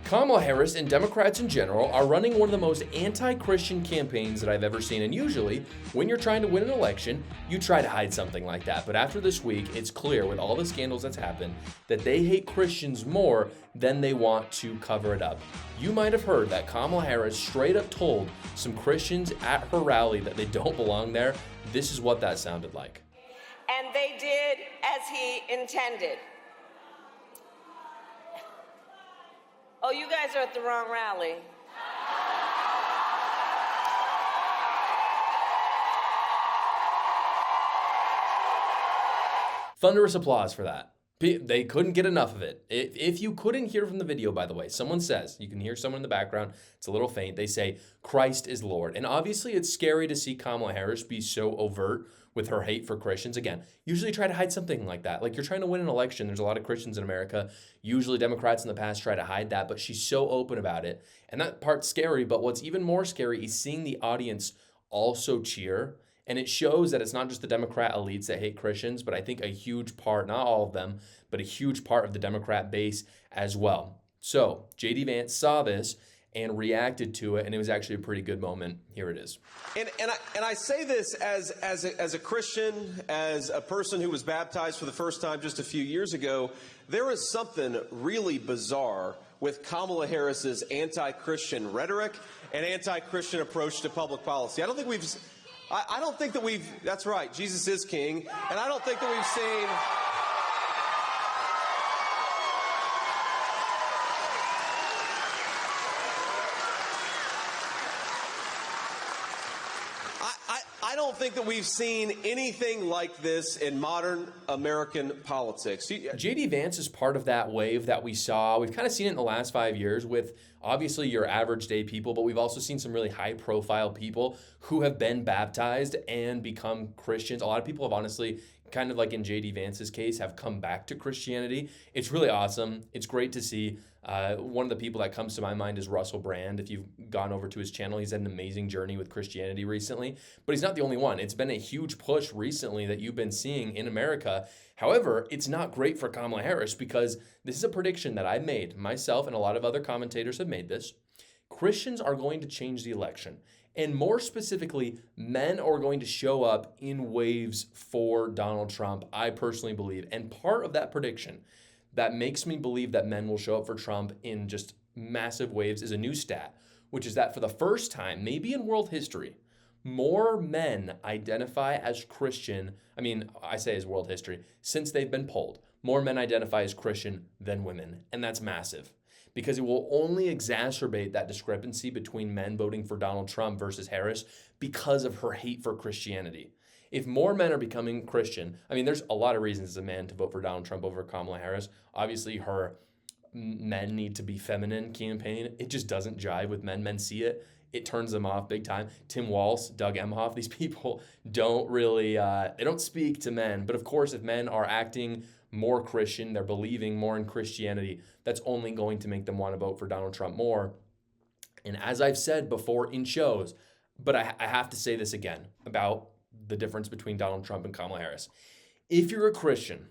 Kamala Harris and Democrats in general are running one of the most anti-Christian campaigns that I've ever seen. And usually, when you're trying to win an election, you try to hide something like that. But after this week, it's clear with all the scandals that's happened that they hate Christians more than they want to cover it up. You might have heard that Kamala Harris straight up told some Christians at her rally that they don't belong there. This is what that sounded like. And they did as he intended. Oh, you guys are at the wrong rally. Thunderous applause for that. They couldn't get enough of it. If you couldn't hear from the video, by the way, someone says, you can hear someone in the background, it's a little faint, they say, Christ is Lord. And obviously it's scary to see Kamala Harris be so overt with her hate for Christians. Again, usually try to hide something like that. Like you're trying to win an election, there's a lot of Christians in America. Usually Democrats in the past try to hide that, but she's so open about it. And that part's scary, but what's even more scary is seeing the audience also cheer. And it shows that it's not just the Democrat elites that hate Christians, but I think a huge part, not all of them, but a huge part of the Democrat base as well. So J.D. Vance saw this and reacted to it, and it was actually a pretty good moment. Here it is. And I say this as a Christian, as a person who was baptized for the first time just a few years ago. There is something really bizarre with Kamala Harris's anti-Christian rhetoric and anti-Christian approach to public policy. I don't think that we've, that's right, Jesus is king, and I don't think that we've seen, I don't think that we've seen anything like this in modern American politics. J.D. Vance is part of that wave that we saw. We've kind of seen it in the last 5 years with obviously your average day people, but we've also seen some really high profile people who have been baptized and become Christians. A lot of people have honestly, kind of like in J.D. Vance's case, have come back to Christianity. It's really awesome. It's great to see. One of the people that comes to my mind is Russell Brand. If you've gone over to his channel, he's had an amazing journey with Christianity recently, but he's not the only one. It's been a huge push recently that you've been seeing in America. However, it's not great for Kamala Harris because this is a prediction that I made myself, and a lot of other commentators have made this. Christians are going to change the election. And more specifically, men are going to show up in waves for Donald Trump, I personally believe. And part of that prediction that makes me believe that men will show up for Trump in just massive waves is a new stat, which is that for the first time, maybe in world history, more men identify as Christian. I mean, I say as world history, since they've been polled, more men identify as Christian than women. And that's massive because it will only exacerbate that discrepancy between men voting for Donald Trump versus Harris because of her hate for Christianity. If more men are becoming Christian, I mean, there's a lot of reasons as a man to vote for Donald Trump over Kamala Harris. Obviously, her men need to be feminine campaign, it just doesn't jive with men. Men see it. It turns them off big time. Tim Walz, Doug Emhoff, these people don't really, they don't speak to men. But of course, if men are acting more Christian, they're believing more in Christianity, that's only going to make them want to vote for Donald Trump more. And as I've said before in shows, but I have to say this again about the difference between Donald Trump and Kamala Harris. If you're a Christian,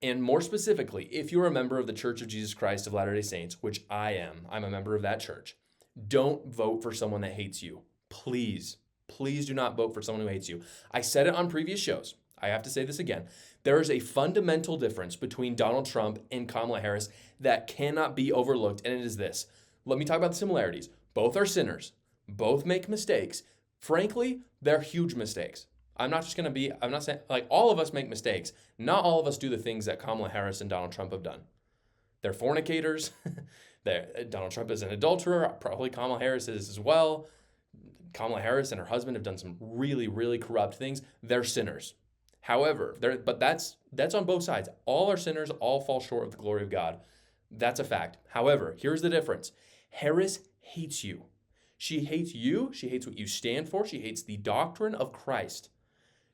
and more specifically, if you're a member of the Church of Jesus Christ of Latter-day Saints, which I'm a member of that church, don't vote for someone that hates you. Please, please do not vote for someone who hates you. I said it on previous shows. I have to say this again. There is a fundamental difference between Donald Trump and Kamala Harris that cannot be overlooked, and it is this. Let me talk about the similarities. Both are sinners. Both make mistakes. Frankly, they're huge mistakes. I'm not saying, like, all of us make mistakes. Not all of us do the things that Kamala Harris and Donald Trump have done. They're fornicators. Donald Trump is an adulterer. Probably Kamala Harris is as well. Kamala Harris and her husband have done some really, really corrupt things. They're sinners. However, but that's on both sides. All are sinners. All fall short of the glory of God. That's a fact. However, here's the difference. Harris hates you. She hates you. She hates what you stand for. She hates the doctrine of Christ.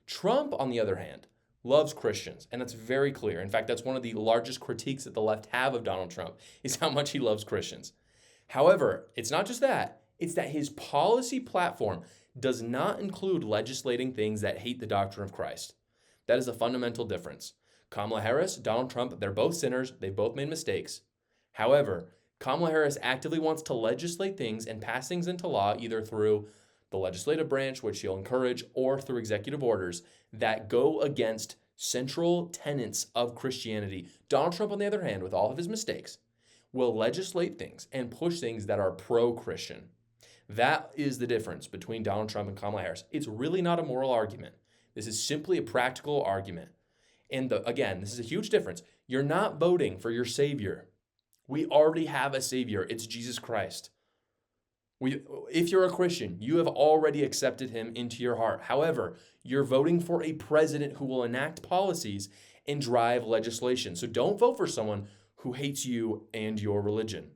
Trump, on the other hand, loves Christians, and that's very clear. In fact, that's one of the largest critiques that the left have of Donald Trump, is how much he loves Christians. However, it's not just that. It's that his policy platform does not include legislating things that hate the doctrine of Christ. That is a fundamental difference. Kamala Harris, Donald Trump, they're both sinners. They both made mistakes. However, Kamala Harris actively wants to legislate things and pass things into law either through the legislative branch, which she'll encourage, or through executive orders that go against central tenets of Christianity. Donald Trump, on the other hand, with all of his mistakes, will legislate things and push things that are pro-Christian. That is the difference between Donald Trump and Kamala Harris. It's really not a moral argument. This is simply a practical argument. And again, this is a huge difference. You're not voting for your savior. We already have a savior. It's Jesus Christ. If you're a Christian, you have already accepted him into your heart. However, you're voting for a president who will enact policies and drive legislation. So don't vote for someone who hates you and your religion.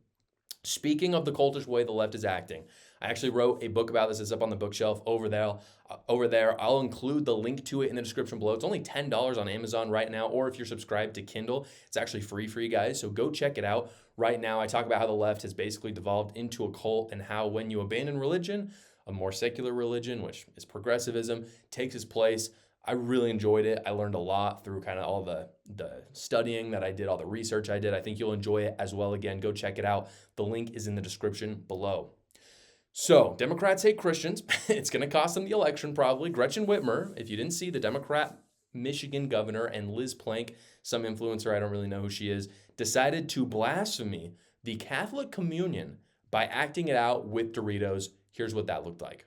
Speaking of the cultish way the left is acting, I actually wrote a book about this. It's up on the bookshelf over there. I'll include the link to it in the description below. It's only $10 on Amazon right now, or if you're subscribed to Kindle, it's actually free for you guys. So go check it out right now. I talk about how the left has basically devolved into a cult and how when you abandon religion, a more secular religion, which is progressivism, takes its place. I really enjoyed it. I learned a lot through kind of all the studying that I did, all the research I did. I think you'll enjoy it as well. Again, go check it out. The link is in the description below. So, Democrats hate Christians. It's going to cost them the election probably. Gretchen Whitmer, if you didn't see, the Democrat Michigan governor, and Liz Plank, some influencer, I don't really know who she is, decided to blaspheme the Catholic communion by acting it out with Doritos. Here's what that looked like.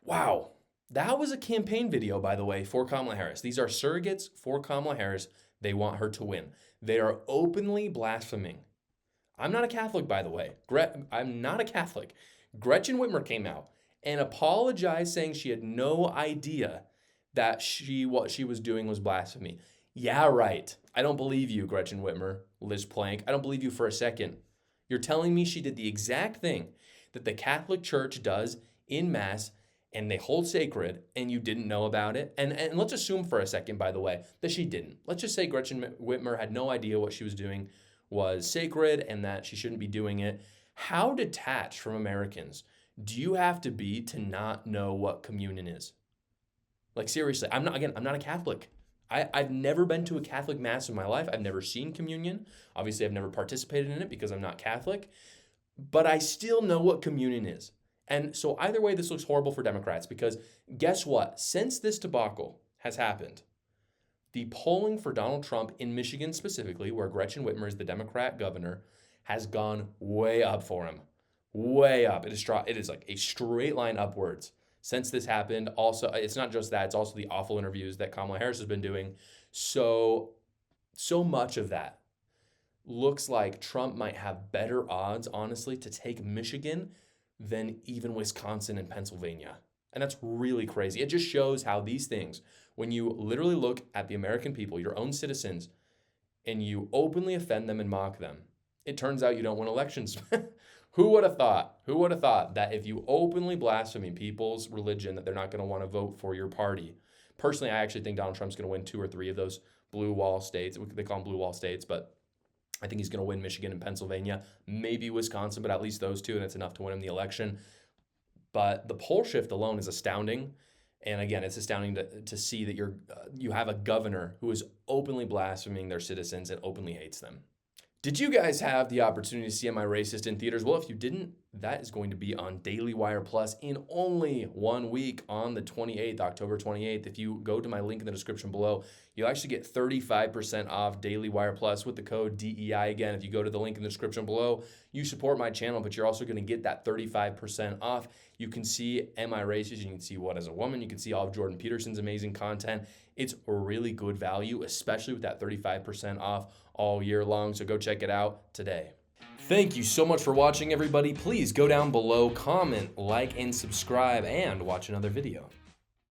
Wow. That was a campaign video, by the way, for Kamala Harris. These are surrogates for Kamala Harris. They want her to win. They are openly blaspheming. I'm not a Catholic, by the way. I'm not a Catholic. Gretchen Whitmer came out and apologized, saying she had no idea that what she was doing was blasphemy. Yeah, right. I don't believe you, Gretchen Whitmer, Liz Plank. I don't believe you for a second. You're telling me she did the exact thing that the Catholic Church does in Mass and they hold sacred, and you didn't know about it. And let's assume for a second, by the way, that she didn't. Let's just say Gretchen Whitmer had no idea what she was doing was sacred and that she shouldn't be doing it. How detached from Americans do you have to be to not know what communion is? Like, seriously, I'm not a Catholic. I've never been to a Catholic Mass in my life. I've never seen communion. Obviously, I've never participated in it because I'm not Catholic. But I still know what communion is. And so either way, this looks horrible for Democrats because guess what? Since this debacle has happened, the polling for Donald Trump in Michigan specifically, where Gretchen Whitmer is the Democrat governor, has gone way up for him. Way up. It is like a straight line upwards since this happened. Also, it's not just that, it's also the awful interviews that Kamala Harris has been doing. So much of that looks like Trump might have better odds, honestly, to take Michigan than even Wisconsin and Pennsylvania. And that's really crazy. It just shows how these things, when you literally look at the American people, your own citizens, and you openly offend them and mock them, it turns out you don't win elections. Who would have thought? Who would have thought that if you openly blaspheme people's religion, that they're not going to want to vote for your party? Personally, I actually think Donald Trump's going to win 2 or 3 of those blue wall states. They call them blue wall states, but I think he's going to win Michigan and Pennsylvania, maybe Wisconsin, but at least those 2, and it's enough to win him the election. But the poll shift alone is astounding. And again, it's astounding to see that you have a governor who is openly blaspheming their citizens and openly hates them. Did you guys have the opportunity to see Am I Racist in theaters? Well, if you didn't, that is going to be on Daily Wire Plus in only 1 week on the 28th, October 28th. If you go to my link in the description below, you'll actually get 35% off Daily Wire Plus with the code DEI. Again, if you go to the link in the description below, you support my channel, but you're also going to get that 35% off. You can see Am I Racist? You can see What As a Woman? You can see all of Jordan Peterson's amazing content. It's a really good value, especially with that 35% off all year long. So go check it out today. Thank you so much for watching, everybody. Please go down below, comment, like, and subscribe, and watch another video.